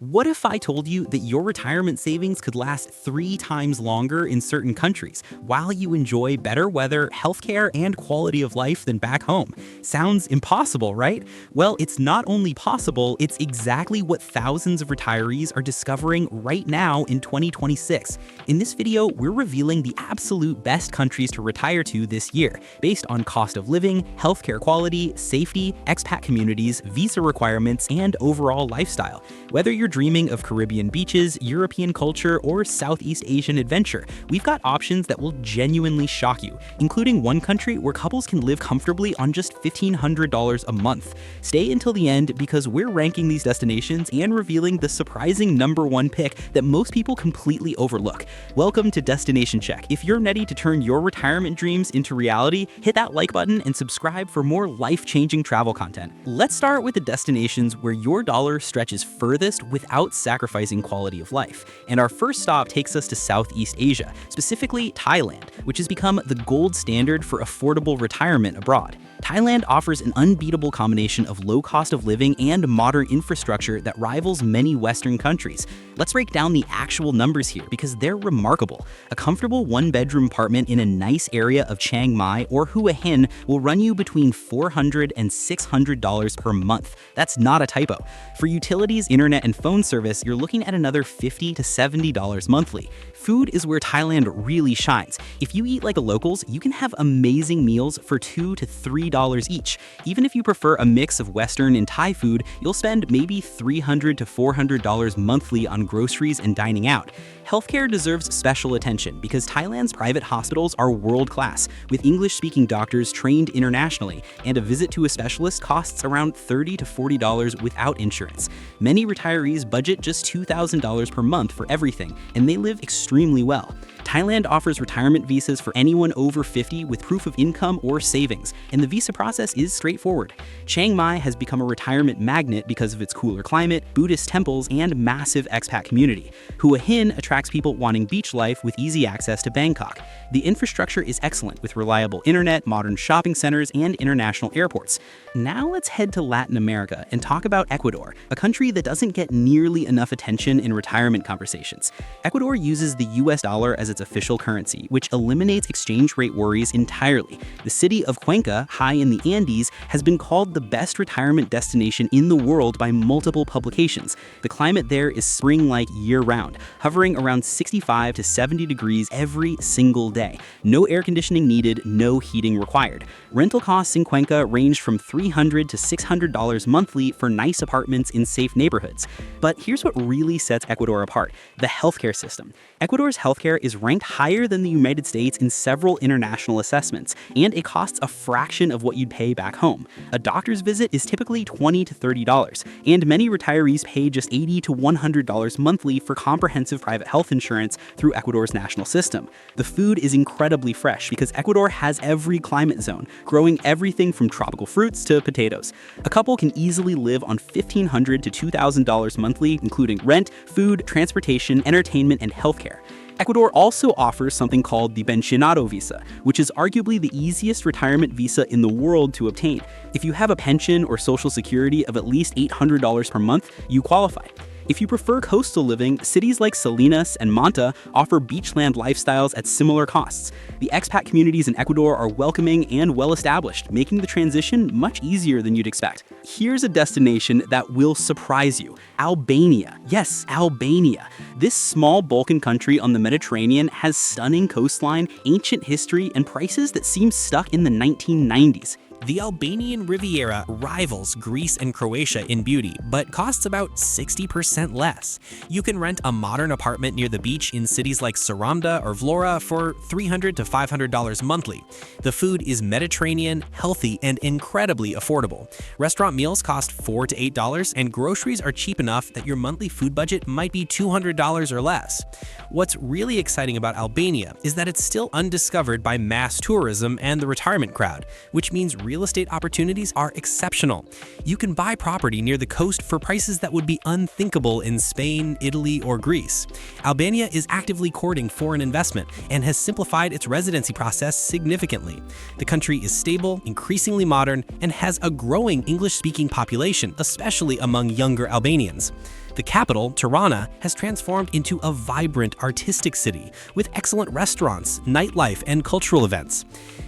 What if I told you that your retirement savings could last 3 times longer in certain countries while you enjoy better weather, healthcare, and quality of life than back home? Sounds impossible, right? Well, it's not only possible, it's exactly what thousands of retirees are discovering right now in 2026. In this video, we're revealing the absolute best countries to retire to this year, based on cost of living, healthcare quality, safety, expat communities, visa requirements, and overall lifestyle. Whether you're dreaming of Caribbean beaches, European culture, or Southeast Asian adventure, we've got options that will genuinely shock you, including one country where couples can live comfortably on just $1,500 a month. Stay until the end because we're ranking these destinations and revealing the surprising #1 pick that most people completely overlook. Welcome to Destination Check. If you're ready to turn your retirement dreams into reality, hit that like button and subscribe for more life-changing travel content. Let's start with the destinations where your dollar stretches furthest without sacrificing quality of life. And our first stop takes us to Southeast Asia, specifically Thailand, which has become the gold standard for affordable retirement abroad. Thailand offers an unbeatable combination of low cost of living and modern infrastructure that rivals many Western countries. Let's break down the actual numbers here because they're remarkable. A comfortable one-bedroom apartment in a nice area of Chiang Mai or Hua Hin will run you between $400 and $600 per month. That's not a typo. For utilities, internet, and phone service, you're looking at another $50 to $70 monthly. Food is where Thailand really shines. If you eat like the locals, you can have amazing meals for $2 to $3 each. Even if you prefer a mix of Western and Thai food, you'll spend maybe $300 to $400 monthly on groceries and dining out. Healthcare deserves special attention because Thailand's private hospitals are world-class, with English-speaking doctors trained internationally, and a visit to a specialist costs around $30 to $40 without insurance. Many retirees budget just $2,000 per month for everything, and they live extremely well. Thailand offers retirement visas for anyone over 50 with proof of income or savings, and the visa process is straightforward. Chiang Mai has become a retirement magnet because of its cooler climate, Buddhist temples, and massive expat community. Hua Hin attracts people wanting beach life with easy access to Bangkok. The infrastructure is excellent with reliable internet, modern shopping centers, and international airports. Now let's head to Latin America and talk about Ecuador, a country that doesn't get nearly enough attention in retirement conversations. Ecuador uses the US dollar as its official currency, which eliminates exchange rate worries entirely. The city of Cuenca, high in the Andes, has been called the best retirement destination in the world by multiple publications. The climate there is spring-like year-round, hovering around 65 to 70 degrees every single day. No air conditioning needed, no heating required. Rental costs in Cuenca range from $300 to $600 monthly for nice apartments in safe neighborhoods. But here's what really sets Ecuador apart: the healthcare system. Ecuador's healthcare is ranked higher than the United States in several international assessments, and it costs a fraction of what you'd pay back home. A doctor's visit is typically $20 to $30, and many retirees pay just $80 to $100 monthly for comprehensive private health insurance through Ecuador's national system. The food is incredibly fresh because Ecuador has every climate zone, growing everything from tropical fruits to potatoes. A couple can easily live on $1,500 to $2,000 monthly, including rent, food, transportation, entertainment, and healthcare. Ecuador also offers something called the pensionado visa, which is arguably the easiest retirement visa in the world to obtain. If you have a pension or social security of at least $800 per month, you qualify. If you prefer coastal living, cities like Salinas and Manta offer beachland lifestyles at similar costs. The expat communities in Ecuador are welcoming and well-established, making the transition much easier than you'd expect. Here's a destination that will surprise you: Albania. Yes, Albania. This small Balkan country on the Mediterranean has stunning coastline, ancient history, and prices that seem stuck in the 1990s. The Albanian Riviera rivals Greece and Croatia in beauty, but costs about 60% less. You can rent a modern apartment near the beach in cities like Saranda or Vlora for $300 to $500 monthly. The food is Mediterranean, healthy, and incredibly affordable. Restaurant meals cost $4 to $8, and groceries are cheap enough that your monthly food budget might be $200 or less. What's really exciting about Albania is that it's still undiscovered by mass tourism and the retirement crowd, which means real estate opportunities are exceptional. You can buy property near the coast for prices that would be unthinkable in Spain, Italy, or Greece. Albania is actively courting foreign investment and has simplified its residency process significantly. The country is stable, increasingly modern, and has a growing English-speaking population, especially among younger Albanians. The capital, Tirana, has transformed into a vibrant, artistic city with excellent restaurants, nightlife, and cultural events.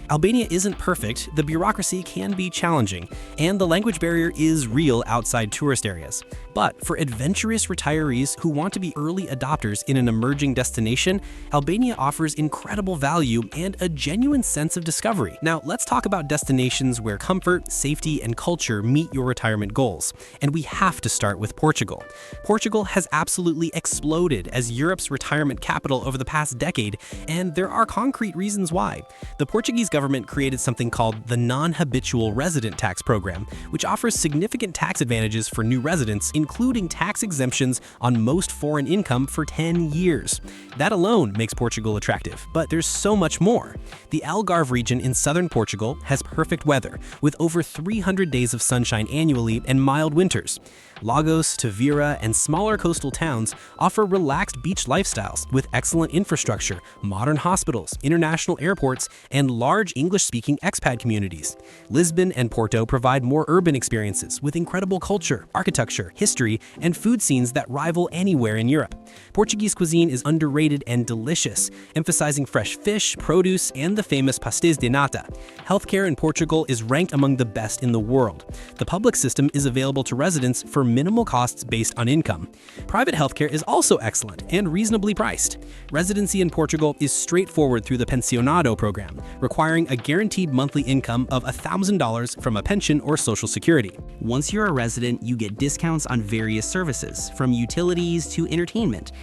Albania isn't perfect, the bureaucracy can be challenging, and the language barrier is real outside tourist areas. But for adventurous retirees who want to be early adopters in an emerging destination, Albania offers incredible value and a genuine sense of discovery. Now, let's talk about destinations where comfort, safety, and culture meet your retirement goals. And we have to start with Portugal. Portugal has absolutely exploded as Europe's retirement capital over the past decade, and there are concrete reasons why. The Portuguese government created something called the Non-Habitual Resident Tax Program, which offers significant tax advantages for new residents, including tax exemptions on most foreign income for 10 years. That alone makes Portugal attractive, but there's so much more. The Algarve region in southern Portugal has perfect weather, with over 300 days of sunshine annually and mild winters. Lagos, Tavira, and smaller coastal towns offer relaxed beach lifestyles with excellent infrastructure, modern hospitals, international airports, and large English-speaking expat communities. Lisbon and Porto provide more urban experiences with incredible culture, architecture, history, and food scenes that rival anywhere in Europe. Portuguese cuisine is underrated and delicious, emphasizing fresh fish, produce, and the famous pastéis de nata. Healthcare in Portugal is ranked among the best in the world. The public system is available to residents for minimal costs based on income. Private healthcare is also excellent and reasonably priced. Residency in Portugal is straightforward through the Pensionado program, requiring a guaranteed monthly income of $1,000 from a pension or social security. Once you're a resident, you get discounts on various services, from utilities to entertainment.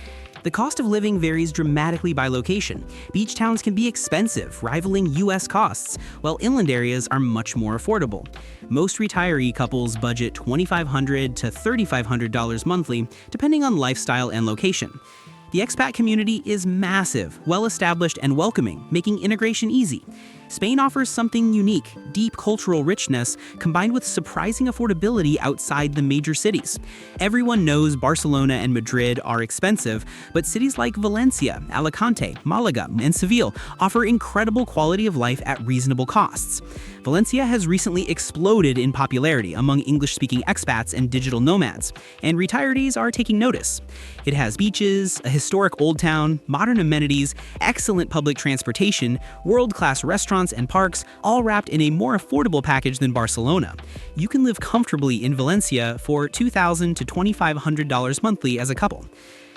The cost of living varies dramatically by location. Beach towns can be expensive, rivaling US costs, while inland areas are much more affordable. Most retiree couples budget $2,500 to $3,500 monthly, depending on lifestyle and location. The expat community is massive, well-established, and welcoming, making integration easy. Spain offers something unique, deep cultural richness, combined with surprising affordability outside the major cities. Everyone knows Barcelona and Madrid are expensive, but cities like Valencia, Alicante, Malaga, and Seville offer incredible quality of life at reasonable costs. Valencia has recently exploded in popularity among English-speaking expats and digital nomads, and retirees are taking notice. It has beaches, a historic old town, modern amenities, excellent public transportation, world-class restaurants and parks, all wrapped in a more affordable package than Barcelona. You can live comfortably in Valencia for $2,000 to $2,500 monthly as a couple.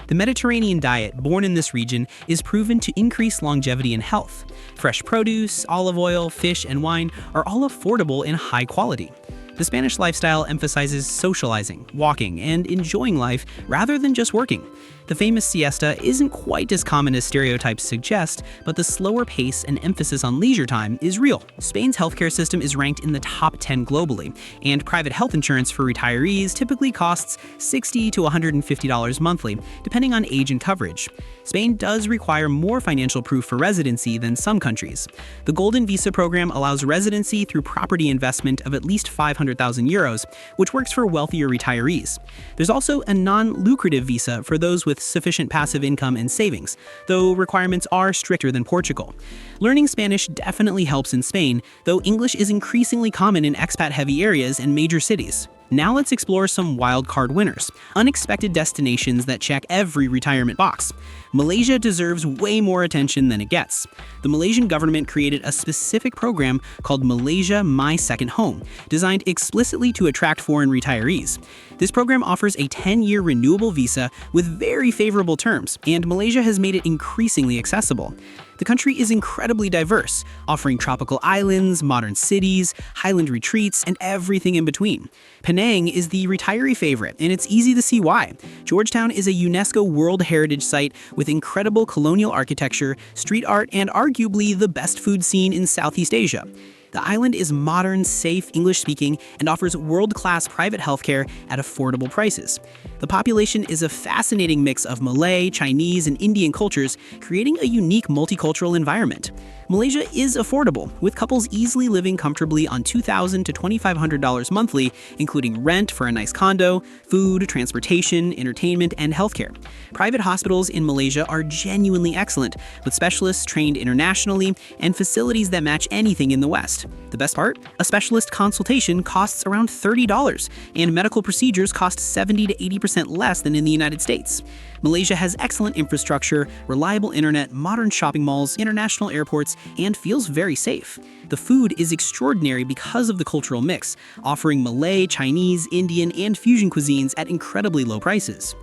The Mediterranean diet, born in this region, is proven to increase longevity and health. Fresh produce, olive oil, fish, and wine are all affordable and high quality. The Spanish lifestyle emphasizes socializing, walking, and enjoying life rather than just working. The famous siesta isn't quite as common as stereotypes suggest, but the slower pace and emphasis on leisure time is real. Spain's healthcare system is ranked in the top 10 globally, and private health insurance for retirees typically costs $60 to $150 monthly, depending on age and coverage. Spain does require more financial proof for residency than some countries. The Golden Visa program allows residency through property investment of at least 500,000 euros, which works for wealthier retirees. There's also a non-lucrative visa for those with sufficient passive income and savings, though requirements are stricter than Portugal. Learning Spanish definitely helps in Spain, though English is increasingly common in expat-heavy areas and major cities. Now let's explore some wildcard winners, unexpected destinations that check every retirement box. Malaysia deserves way more attention than it gets. The Malaysian government created a specific program called Malaysia My Second Home, designed explicitly to attract foreign retirees. This program offers a 10-year renewable visa with very favorable terms, and Malaysia has made it increasingly accessible. The country is incredibly diverse, offering tropical islands, modern cities, highland retreats, and everything in between. Penang is the retiree favorite, and it's easy to see why. Georgetown is a UNESCO World Heritage Site with incredible colonial architecture, street art, and arguably the best food scene in Southeast Asia. The island is modern, safe, English-speaking, and offers world-class private healthcare at affordable prices. The population is a fascinating mix of Malay, Chinese, and Indian cultures, creating a unique multicultural environment. Malaysia is affordable, with couples easily living comfortably on $2,000 to $2,500 monthly, including rent for a nice condo, food, transportation, entertainment, and healthcare. Private hospitals in Malaysia are genuinely excellent, with specialists trained internationally and facilities that match anything in the West. The best part? A specialist consultation costs around $30, and medical procedures cost 70% to 80% 60% less than in the United States. Malaysia has excellent infrastructure, reliable internet, modern shopping malls, international airports, and feels very safe. The food is extraordinary because of the cultural mix, offering Malay, Chinese, Indian, and fusion cuisines at incredibly low prices.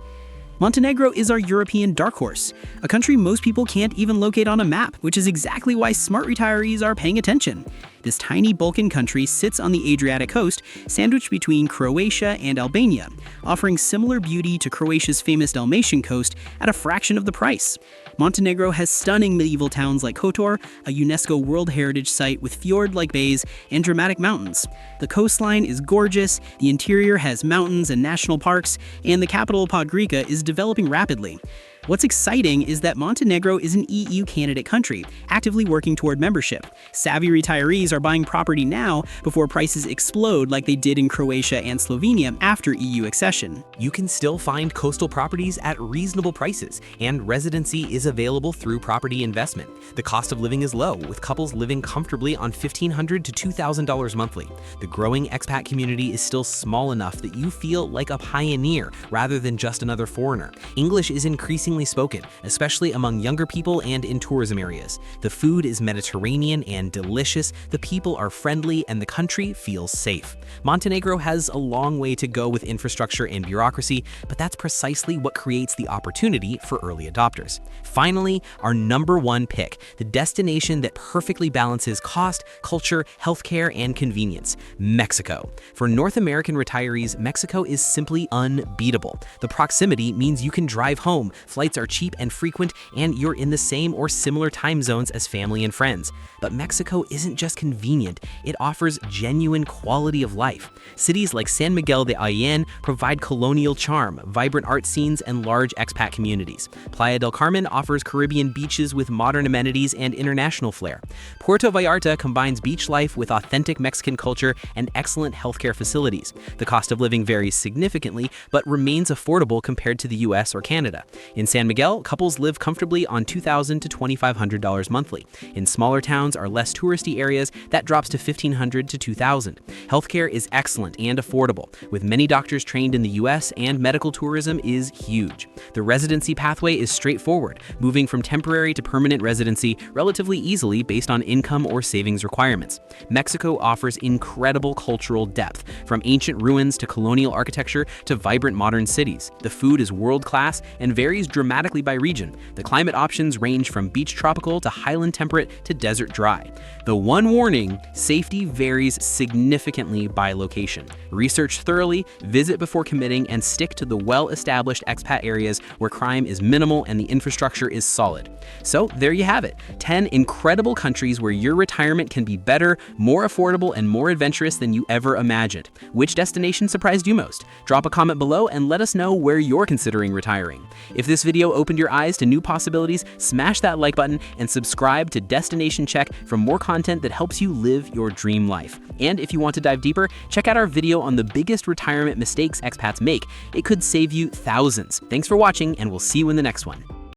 Montenegro is our European dark horse, a country most people can't even locate on a map, which is exactly why smart retirees are paying attention. This tiny Balkan country sits on the Adriatic coast, sandwiched between Croatia and Albania, offering similar beauty to Croatia's famous Dalmatian coast at a fraction of the price. Montenegro has stunning medieval towns like Kotor, a UNESCO World Heritage Site with fjord-like bays and dramatic mountains. The coastline is gorgeous, the interior has mountains and national parks, and the capital Podgorica is developing rapidly. What's exciting is that Montenegro is an EU candidate country, actively working toward membership. Savvy retirees are buying property now before prices explode like they did in Croatia and Slovenia after EU accession. You can still find coastal properties at reasonable prices, and residency is available through property investment. The cost of living is low, with couples living comfortably on $1,500 to $2,000 monthly. The growing expat community is still small enough that you feel like a pioneer rather than just another foreigner. English is increasingly spoken, especially among younger people and in tourism areas. The food is Mediterranean and delicious, the people are friendly, and the country feels safe. Montenegro has a long way to go with infrastructure and bureaucracy, but that's precisely what creates the opportunity for early adopters. Finally, our number one pick, the destination that perfectly balances cost, culture, healthcare, and convenience: Mexico. For North American retirees, Mexico is simply unbeatable. The proximity means you can drive home, flights are cheap and frequent, and you're in the same or similar time zones as family and friends. But Mexico isn't just convenient, it offers genuine quality of life. Cities like San Miguel de Allende provide colonial charm, vibrant art scenes, and large expat communities. Playa del Carmen offers Caribbean beaches with modern amenities and international flair. Puerto Vallarta combines beach life with authentic Mexican culture and excellent healthcare facilities. The cost of living varies significantly, but remains affordable compared to the US or Canada. In San Miguel, couples live comfortably on $2,000 to $2,500 monthly. In smaller towns or less touristy areas, that drops to $1,500 to $2,000. Healthcare is excellent and affordable, with many doctors trained in the US, and medical tourism is huge. The residency pathway is straightforward, moving from temporary to permanent residency relatively easily based on income or savings requirements. Mexico offers incredible cultural depth, from ancient ruins to colonial architecture to vibrant modern cities. The food is world-class and varies dramatically by region. The climate options range from beach tropical to highland temperate to desert dry. The one warning: safety varies significantly by location. Research thoroughly, visit before committing, and stick to the well-established expat areas where crime is minimal and the infrastructure is solid. So there you have it, 10 incredible countries where your retirement can be better, more affordable, and more adventurous than you ever imagined. Which destination surprised you most? Drop a comment below and let us know where you're considering retiring. If this video opened your eyes to new possibilities, smash that like button and subscribe to Destination Check for more content that helps you live your dream life. And if you want to dive deeper, check out our video on the biggest retirement mistakes expats make. It could save you thousands. Thanks for watching, and we'll see you in the next one.